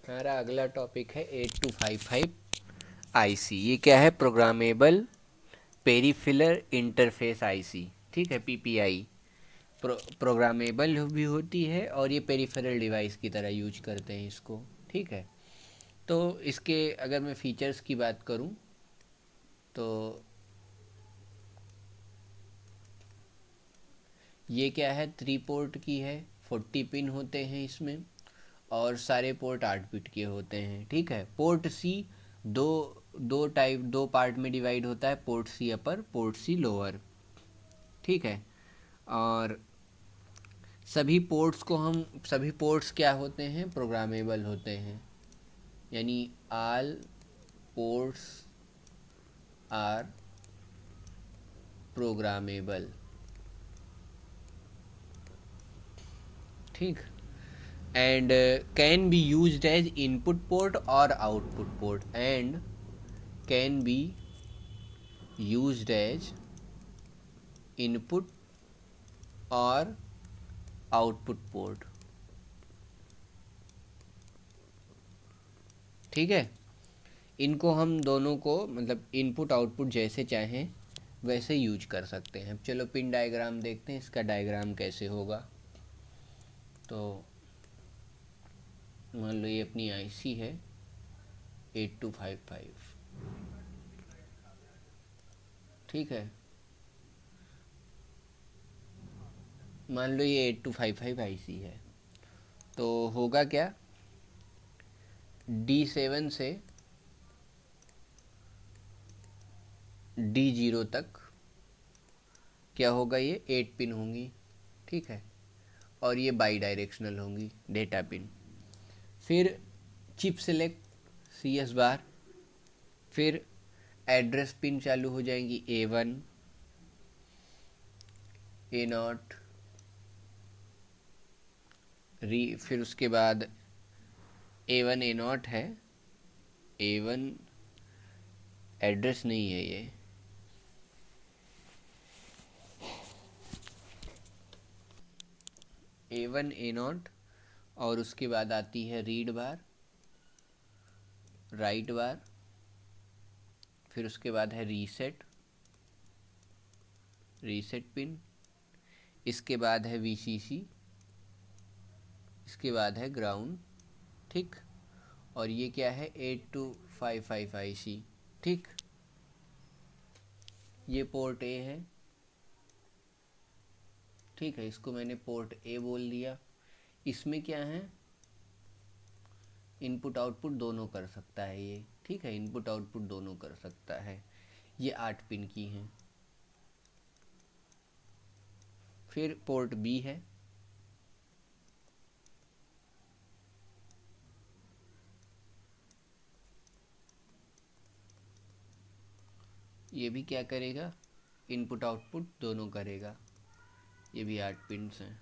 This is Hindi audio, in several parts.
हमारा अगला टॉपिक है 8255 आईसी। ये क्या है? Programmable peripheral interface IC. ठीक है, पीपीआई। प्रोग्रामेबल भी होती है और ये पेरिफेरल डिवाइस की तरह यूज करते हैं इसको। ठीक है, तो इसके अगर मैं फीचर्स की बात करूं तो ये क्या है, 3 पोर्ट की है, 40 पिन होते हैं इसमें और सारे पोर्ट 8 बिट के होते हैं। ठीक है, पोर्ट सी दो दो पार्ट में डिवाइड होता है, port C upper, port C lower. ठीक है, और सभी पोर्ट्स क्या होते हैं? प्रोग्रामेबल होते हैं, यानी ऑल पोर्ट्स आर प्रोग्रामेबल। ठीक, and can be used as input port or output port, and can be used as input or output port। ठीक है, इनको हम दोनों को मतलब इनपुट आउटपुट जैसे चाहें वैसे यूज कर सकते हैं। चलो पिन डायग्राम देखते हैं, इसका डायग्राम कैसे होगा। तो मान लो ये अपनी आईसी है 8255। ठीक है, मान लो ये 8255 आईसी है, तो होगा क्या, D7 से D0 तक क्या होगा, ये 8 पिन होंगी। ठीक है, और ये बाई डायरेक्शनल होंगी डेटा पिन। फिर चिप सेलेक्ट CS बार, फिर एड्रेस पिन चालू हो जाएंगी A1 A0 फिर उसके बाद A1 A0 है, A1 एड्रेस नहीं है ये, A1 A0, और उसके बाद आती है रीड बार, राइट बार, फिर उसके बाद है रीसेट पिन, इसके बाद है VCC, इसके बाद है ग्राउंड। ठीक, और ये क्या है, 8255 आईसी। ठीक, ये पोर्ट ए है। ठीक है, इसको मैंने पोर्ट ए बोल दिया। इसमें क्या है, इनपुट आउटपुट दोनों कर सकता है ये। ठीक है, इनपुट आउटपुट दोनों कर सकता है। ये 8 पिन की हैं। फिर पोर्ट बी है, ये भी क्या करेगा, इनपुट आउटपुट दोनों करेगा। ये भी 8 पिन हैं।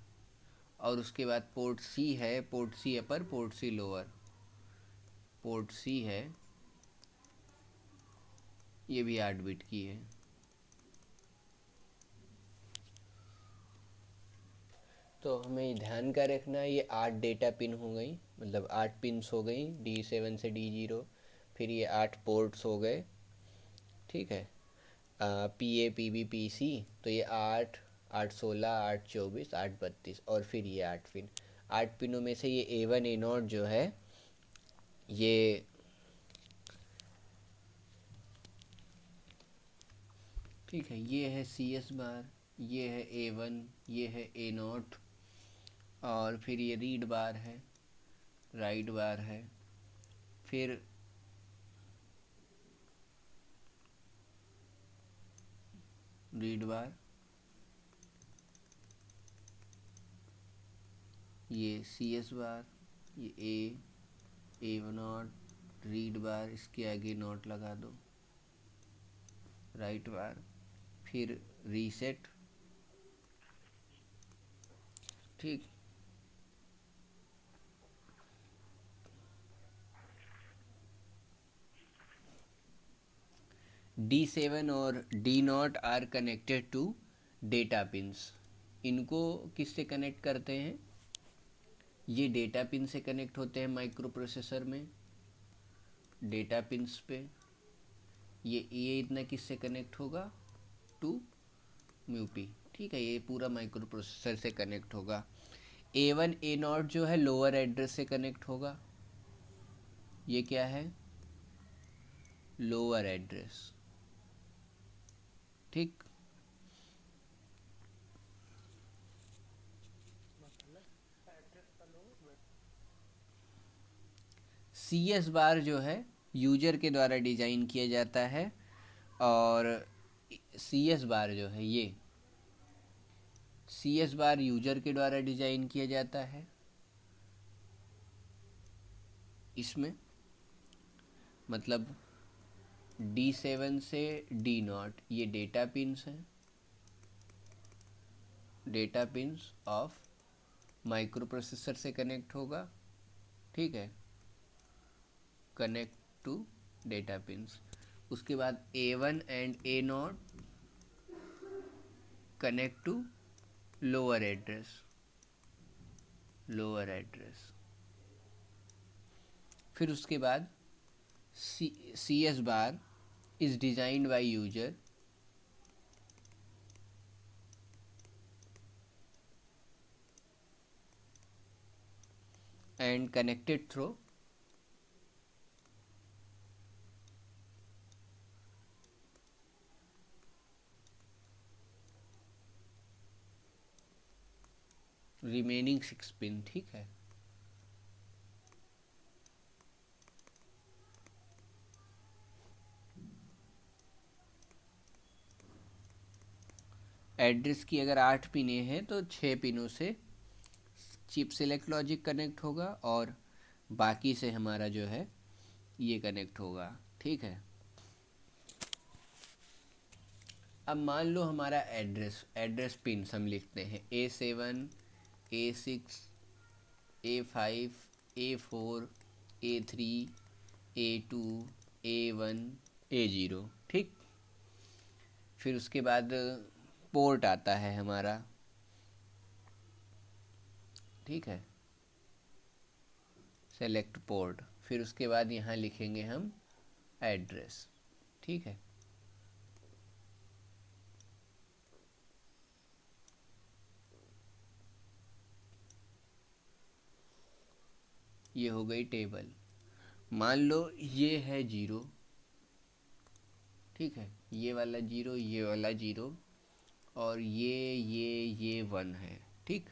और उसके बाद पोर्ट सी है, port C upper, port C lower. Port C है, ये भी 8 बिट की है। तो हमें ध्यान का रखना है, ये 8 डेटा पिन हो गई, मतलब 8 पिन्स हो गई D7 से D0। फिर ये 8 पोर्ट्स हो गए। ठीक है, PA PB PC, तो ये 8 8 16 8 24 8 32, और फिर ये 8 पिन। 8 पिनों में से ये A1 A0 जो है, ये ठीक है, ये है CS बार, ये है A1, ये है A0, और फिर ये रीड बार है, राइट बार है, फिर रीड बार, ये CS बार, ये A1 रीड बार, इसके आगे नोट लगा दो, राइट बार, फिर रीसेट। ठीक, D7 और D0 are connected to data pins. इनको किससे कनेक्ट करते हैं? ये डेटा पिन से कनेक्ट होते हैं माइक्रो प्रोसेसर में, डेटा पिन्स पे। ये इतना किससे कनेक्ट होगा, टू म्यूपी, ठीक है। ये पूरा माइक्रो प्रोसेसर से कनेक्ट होगा। A1 A0 जो है लोअर एड्रेस से कनेक्ट होगा। ये क्या है, लोअर एड्रेस, ठीक। CS बार जो है यूजर के द्वारा डिज़ाइन किया जाता है, और CS बार जो है ये CS बार यूजर के द्वारा डिज़ाइन किया जाता है। इसमें मतलब D7 से D0 ये डेटा पिन्स हैं, data pins of micro processor से कनेक्ट होगा, ठीक है, कनेक्ट टू डेटा पिन्स। उसके बाद A1 and A0 connect to lower address, lower address. फिर उसके बाद CS bar is designed by user and connected through remaining 6 pin, ठीक है। एड्रेस की अगर 8 पिनें हैं तो 6 पिनों से चिप सेलेक्ट लॉजिक कनेक्ट होगा, और बाकी से हमारा जो है ये कनेक्ट होगा, ठीक है। अब मान लो हमारा एड्रेस पिन हम लिखते हैं A7 A6 A5 A4 A3 A2 A1 A0, ठीक। फिर उसके बाद पोर्ट आता है हमारा, ठीक है, सेलेक्ट पोर्ट। फिर उसके बाद यहाँ लिखेंगे हम एड्रेस, ठीक है। ये हो गई टेबल। मान लो ये है 0, ठीक है, ये वाला 0 ये वाला 0, और ये 1 है, ठीक।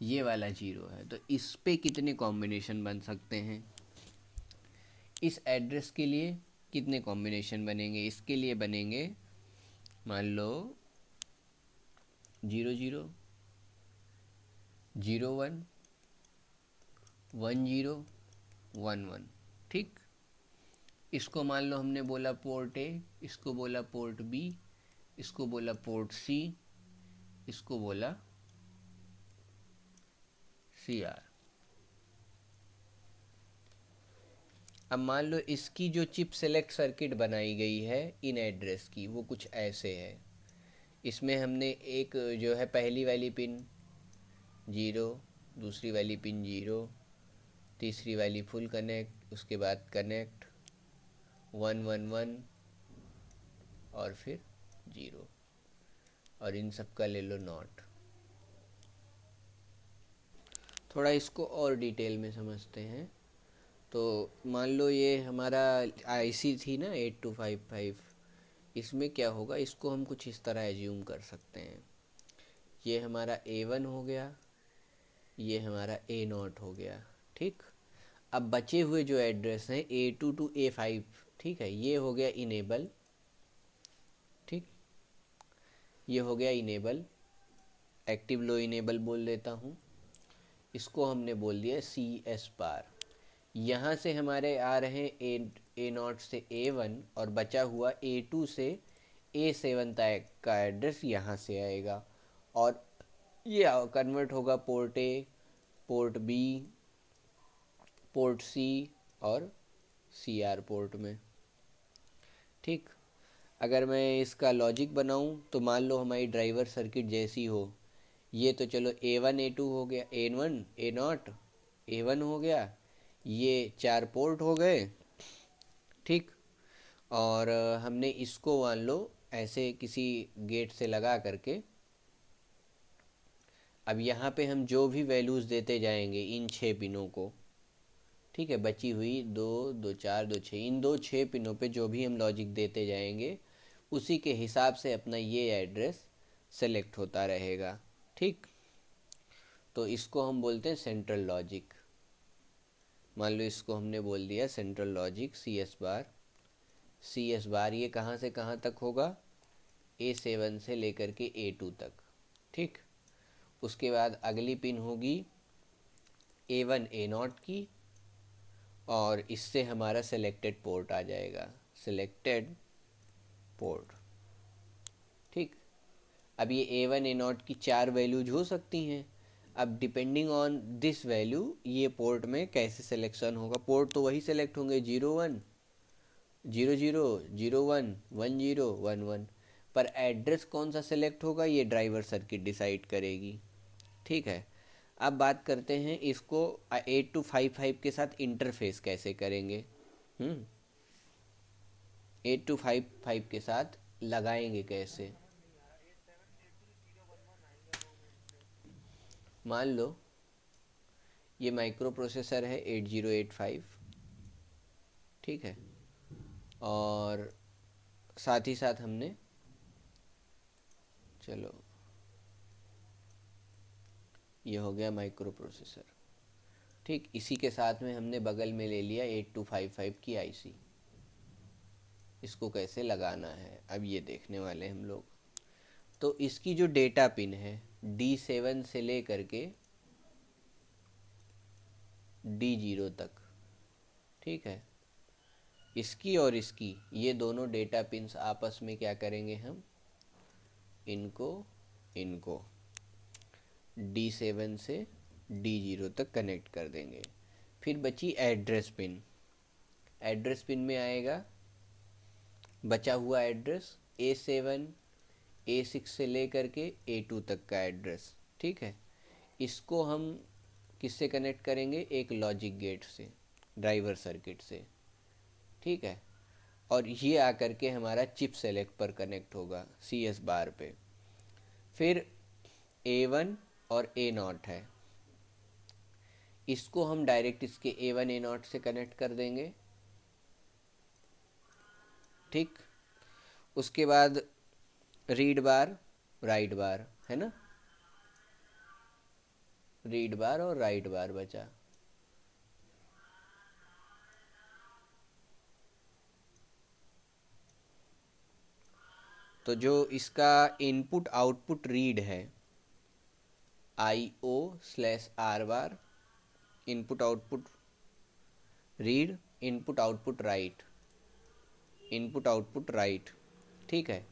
ये वाला 0 है, तो इस पे कितने कॉम्बिनेशन बन सकते हैं, इस एड्रेस के लिए कितने कॉम्बिनेशन बनेंगे। इसके लिए बनेंगे मान लो 0 0 0 1 1 0 1 1, ठीक। इसको मान लो हमने बोला पोर्ट A, इसको बोला पोर्ट B, इसको बोला पोर्ट C, इसको बोला CR। अब मान लो इसकी जो चिप सेलेक्ट सर्किट बनाई गई है इन एड्रेस की, वो कुछ ऐसे है। इसमें हमने एक जो है पहली वाली पिन 0, दूसरी वाली पिन 0, तीसरी वाली फुल कनेक्ट, उसके बाद कनेक्ट 1 1 1 और फिर 0, और इन सब का ले लो नॉट। थोड़ा इसको और डिटेल में समझते हैं। तो मान लो ये हमारा आईसी थी ना 8255, इसमें क्या होगा, इसको हम कुछ इस तरह एज्यूम कर सकते हैं। ये हमारा A1 हो गया, ये हमारा A0 हो गया, ठीक। अब बचे हुए जो एड्रेस हैं A2 to A5, ठीक है, ये हो गया इनेबल, ठीक। ये हो गया इनेबल, एक्टिव लो इनेबल बोल देता हूँ। इसको हमने बोल दिया CS बार। यहाँ से हमारे आ रहे हैं A0 से A1, और बचा हुआ A2 से A7 तक का एड्रेस यहाँ से आएगा, और ये कन्वर्ट होगा port A, port B, port C और CR पोर्ट में, ठीक। अगर मैं इसका लॉजिक बनाऊं तो मान लो हमारी ड्राइवर सर्किट जैसी हो, ये तो चलो A1 A2 हो गया, A1 A0 A1 हो गया, ये 4 पोर्ट हो गए, ठीक। और हमने इसको मान लो ऐसे किसी गेट से लगा करके, अब यहाँ पे हम जो भी वैल्यूज़ देते जाएंगे इन 6 पिनों को, ठीक है, बची हुई 2 2 4 2 6, इन 6 पिनों पे जो भी हम लॉजिक देते जाएंगे उसी के हिसाब से अपना ये एड्रेस सेलेक्ट होता रहेगा, ठीक। तो इसको हम बोलते हैं सेंट्रल लॉजिक। मान लो इसको हमने बोल दिया central logic C S bar. C S bar ये कहाँ से कहाँ तक होगा, A7 से लेकर के A2 तक, ठीक। उसके बाद अगली पिन होगी A1 A0 की, और इससे हमारा सेलेक्टेड पोर्ट आ जाएगा, सेलेक्टेड पोर्ट, ठीक। अब ये A1 A0 की 4 वैल्यूज हो सकती हैं। अब डिपेंडिंग ऑन दिस वैल्यू ये पोर्ट में कैसे सिलेक्शन होगा, पोर्ट तो वही सेलेक्ट होंगे 01 00 01 10 11, पर एड्रेस कौन सा सेलेक्ट होगा ये ड्राइवर सर्किट डिसाइड करेगी, ठीक है। अब बात करते हैं इसको 8255 के साथ इंटरफेस कैसे करेंगे। 8255 के साथ लगाएंगे कैसे। मान लो ये माइक्रो प्रोसेसर है 8085, ठीक है, और साथ ही साथ हमने, चलो ये हो गया माइक्रो प्रोसेसर, ठीक। इसी के साथ में हमने बगल में ले लिया 8255 की आईसी। इसको कैसे लगाना है अब ये देखने वाले हम लोग। तो इसकी जो डेटा पिन है D7 से ले करके D0 तक, ठीक है, इसकी और इसकी ये दोनों डेटा पिन्स आपस में क्या करेंगे हम, इनको इनको D7 से D0 तक कनेक्ट कर देंगे। फिर बची एड्रेस पिन। एड्रेस पिन में आएगा बचा हुआ एड्रेस A7 A6 से ले करके A2 तक का एड्रेस, ठीक है। इसको हम किससे कनेक्ट करेंगे, एक लॉजिक गेट से, ड्राइवर सर्किट से, ठीक है। और ये आकर के हमारा चिप सेलेक्ट पर कनेक्ट होगा सी एस बार पे। फिर A1 और A0 है, इसको हम डायरेक्ट इसके A1 A0 से कनेक्ट कर देंगे, ठीक। उसके बाद रीड बार राइट बार है ना, रीड बार और राइट बार बचा। तो जो इसका इनपुट आउटपुट रीड है IO/R bar, input output read, input output write, input output write, ठीक है।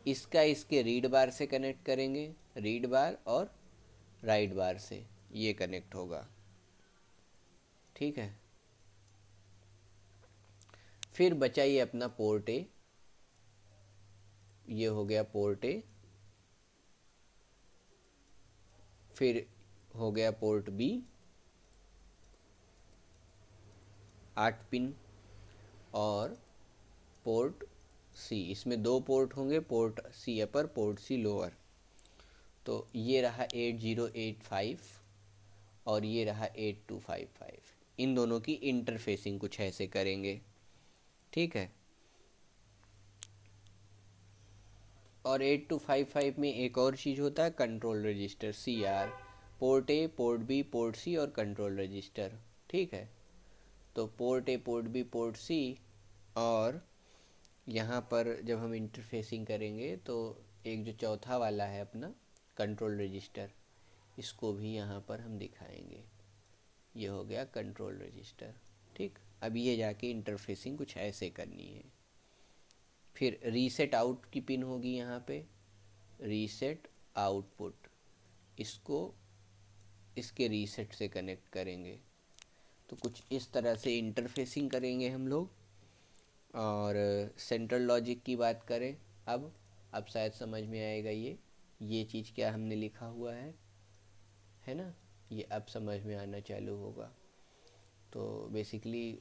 इसका इसके रीड बार से कनेक्ट करेंगे, रीड बार और राइट बार से ये कनेक्ट होगा, ठीक है। फिर बचा ये अपना पोर्ट ए, ये हो गया पोर्ट ए। फिर हो गया पोर्ट बी 8 पिन, और पोर्ट सी, इसमें 2 पोर्ट होंगे, port C upper port C lower. तो ये रहा 8085 और ये रहा 8255। इन दोनों की इंटरफेसिंग कुछ ऐसे करेंगे, ठीक है। और 8255 में एक और चीज़ होता है control register CR, port A port B port C और कंट्रोल रजिस्टर, ठीक है। तो port A port B port C, और यहाँ पर जब हम इंटरफेसिंग करेंगे तो एक जो चौथा वाला है अपना कंट्रोल रजिस्टर, इसको भी यहाँ पर हम दिखाएंगे। ये हो गया कंट्रोल रजिस्टर, ठीक। अब ये जाके इंटरफेसिंग कुछ ऐसे करनी है। फिर रीसेट आउट की पिन होगी यहाँ पे, रीसेट आउटपुट, इसको इसके रीसेट से कनेक्ट करेंगे। तो कुछ इस तरह से इंटरफेसिंग करेंगे हम लोग। और सेंट्रल लॉजिक की बात करें, अब शायद समझ में आएगा ये चीज़ क्या हमने लिखा हुआ है ना। ये अब समझ में आना चालू होगा। तो बेसिकली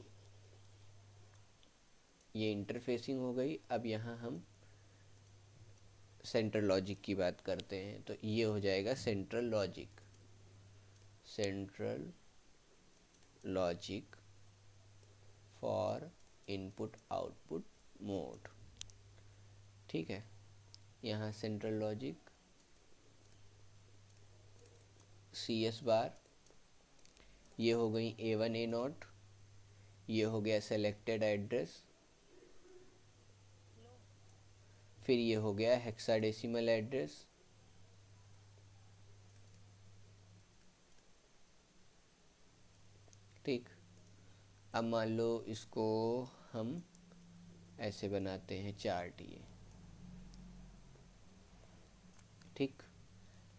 ये इंटरफेसिंग हो गई। अब यहाँ हम सेंट्रल लॉजिक की बात करते हैं। तो ये हो जाएगा central logic. Central logic for input output mode. ठीक है, यहाँ central logic C S bar, ये हो गई A1 A0, ये हो गया सेलेक्टेड एड्रेस, फिर ये हो गया हेक्साडेसिमल एड्रेस, ठीक। अब मान लो इसको हम ऐसे बनाते हैं चार्ट ये, ठीक।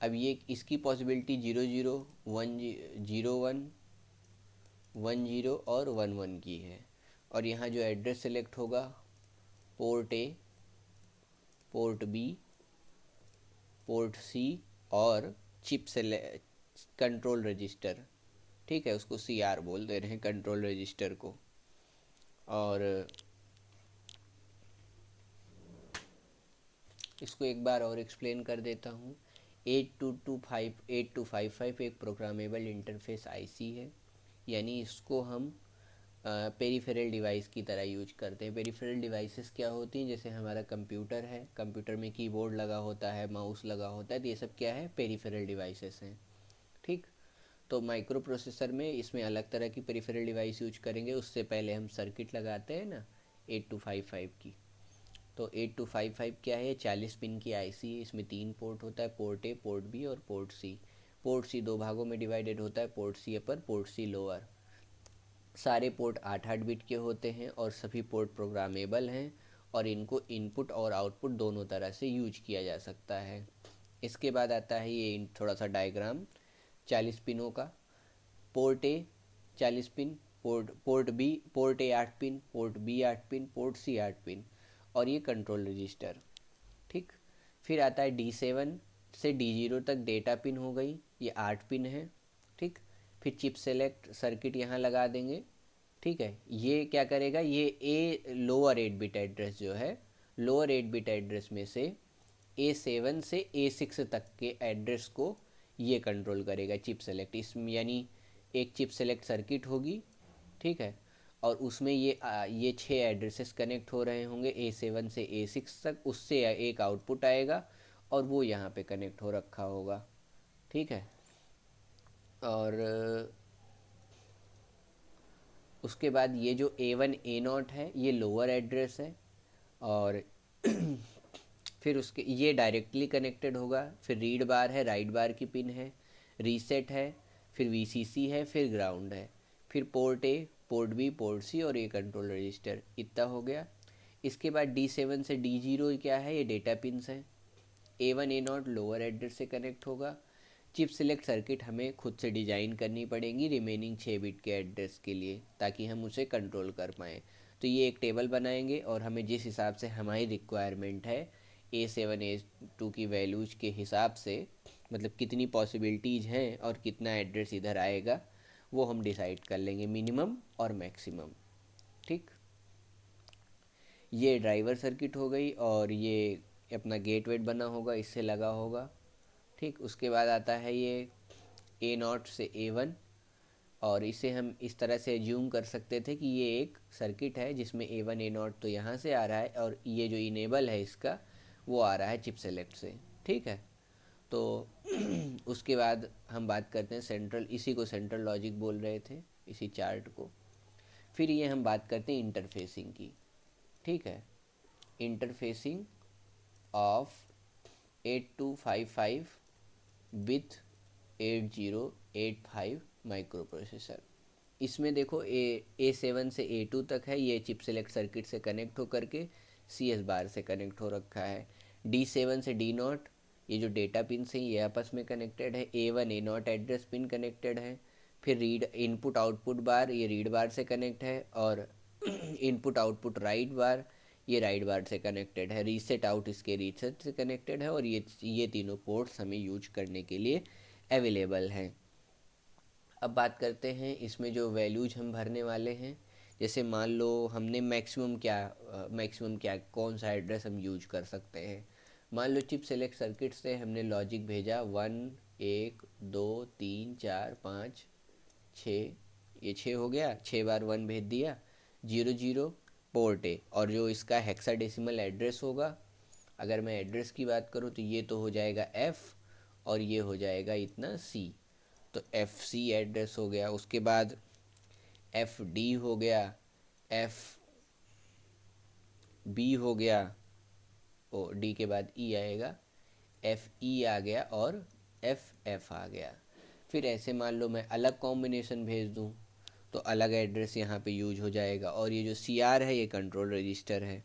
अब ये इसकी पॉसिबिलिटी 00 1 01 10 और 11 की है। और यहाँ जो एड्रेस सेलेक्ट होगा, port A, port B, port C और चिप सेलेक्ट कंट्रोल रजिस्टर, ठीक है, उसको CR बोल दे रहे हैं कंट्रोल रजिस्टर को। और इसको एक बार और एक्सप्लेन कर देता हूँ। 8255 एक प्रोग्रामेबल इंटरफेस आईसी है, यानी इसको हम पेरिफेरल डिवाइस की तरह यूज करते हैं। पेरिफेरल डिवाइसेस क्या होती हैं, जैसे हमारा कंप्यूटर है, कंप्यूटर में कीबोर्ड लगा होता है, माउस लगा होता है, तो ये सब क्या है, पेरिफेरल डिवाइसेस हैं, ठीक। तो माइक्रो प्रोसेसर में इसमें अलग तरह की पेरिफेरल डिवाइस यूज करेंगे। उससे पहले हम सर्किट लगाते हैं ना 8255 की। तो 8255 क्या है, 40 पिन की आईसी है। इसमें 3 पोर्ट होता है, पोर्ट ए, पोर्ट बी और पोर्ट सी। पोर्ट सी 2 भागों में डिवाइडेड होता है, port C upper, port C lower. सारे पोर्ट 8-8 बिट के होते हैं और सभी पोर्ट प्रोग्रामेबल हैं, और इनको इनपुट और आउटपुट दोनों तरह से यूज किया जा सकता है। इसके बाद आता है ये थोड़ा सा डायग्राम 40 पिनों का। Port A 40 pin, port B, port A 8 pin, port B 8 pin, port C 8 pin, और ये कंट्रोल रजिस्टर, ठीक। फिर आता है D7 से D0 तक डेटा पिन हो गई, ये 8 पिन है, ठीक। फिर चिप सेलेक्ट सर्किट यहाँ लगा देंगे, ठीक है। ये क्या करेगा, ये ए लोअर 8 बिट एड्रेस जो है, लोअर 8 बिट एड्रेस में से A7 से A6 तक के एड्रेस को ये कंट्रोल करेगा चिप सेलेक्ट। इसमें यानी एक चिप सेलेक्ट सर्किट होगी, ठीक है, और उसमें ये 6 एड्रेसेस कनेक्ट हो रहे होंगे A7 से A6 तक। उससे एक आउटपुट आएगा और वो यहाँ पे कनेक्ट हो रखा होगा, ठीक है। और उसके बाद ये जो A1 A0 है, ये लोअर एड्रेस है, और फिर उसके ये डायरेक्टली कनेक्टेड होगा। फिर रीड बार है, राइट बार की पिन है, रीसेट है, फिर VCC है, फिर ग्राउंड है, फिर port A, port B, port C और ये कंट्रोल रजिस्टर, इतना हो गया। इसके बाद D7 से D0 क्या है, ये डेटा पिन्स हैं। A1 A0 लोअर एड्रेस से कनेक्ट होगा। चिप सिलेक्ट सर्किट हमें खुद से डिज़ाइन करनी पड़ेगी रिमेनिंग 6 बिट के एड्रेस के लिए, ताकि हम उसे कंट्रोल कर पाएँ। तो ये एक टेबल बनाएंगे और हमें जिस हिसाब से हमारी रिक्वायरमेंट है A7 A2 की वैल्यूज के हिसाब से, मतलब कितनी पॉसिबिलिटीज़ हैं और कितना एड्रेस इधर आएगा, वो हम डिसाइड कर लेंगे, मिनिमम और मैक्सिमम, ठीक। ये ड्राइवर सर्किट हो गई, और ये अपना गेट वेट बना होगा, इससे लगा होगा, ठीक। उसके बाद आता है ये A0 से A1, और इसे हम इस तरह से एज्यूम कर सकते थे कि ये एक सर्किट है जिसमें A1 A0 तो यहाँ से आ रहा है, और ये जो इनेबल है इसका वो आ रहा है चिप सेलेक्ट से, ठीक है। तो उसके बाद हम बात करते हैं सेंट्रल, इसी को सेंट्रल लॉजिक बोल रहे थे, इसी चार्ट को। फिर ये हम बात करते हैं इंटरफेसिंग की, ठीक है। Interfacing of 8255 with 8085 micro processor. इसमें देखो A7 से A2 तक है, ये चिप सेलेक्ट सर्किट से कनेक्ट होकर के CS बार से कनेक्ट हो रखा है। D7 से D0, ये जो डेटा पिन से ये आपस में कनेक्टेड है। A1 A0 address pin connected है। फिर रीड इनपुट आउटपुट बार, ये रीड बार से कनेक्ट है, और इनपुट आउटपुट राइट बार, ये राइट बार से कनेक्टेड है। रीसेट आउट इसके रीसेट से कनेक्टेड है, और ये तीनों पोर्ट्स हमें यूज करने के लिए अवेलेबल हैं, अब बात करते हैं इसमें जो वैल्यूज हम भरने वाले हैं। जैसे मान लो हमने मैक्सिमम क्या कौन सा एड्रेस हम यूज कर सकते हैं। मान लो चिप सेलेक्ट सर्किट से हमने लॉजिक भेजा 1 1 2 3 4 5 6, ये 6 हो गया, 6 बार 1 भेज दिया, 0 0 पोर्ट है। और जो इसका हेक्साडेसिमल एड्रेस होगा, अगर मैं एड्रेस की बात करूँ तो ये तो हो जाएगा F, और ये हो जाएगा इतना C। तो FC एड्रेस हो गया। उसके बाद FD हो गया, FB हो गया, ओ डी के बाद E आएगा, FE आ गया, और FF आ गया। फिर ऐसे मान लो मैं अलग कॉम्बिनेशन भेज दूँ तो अलग एड्रेस यहाँ पे यूज हो जाएगा। और ये जो CR है ये कंट्रोल रजिस्टर है।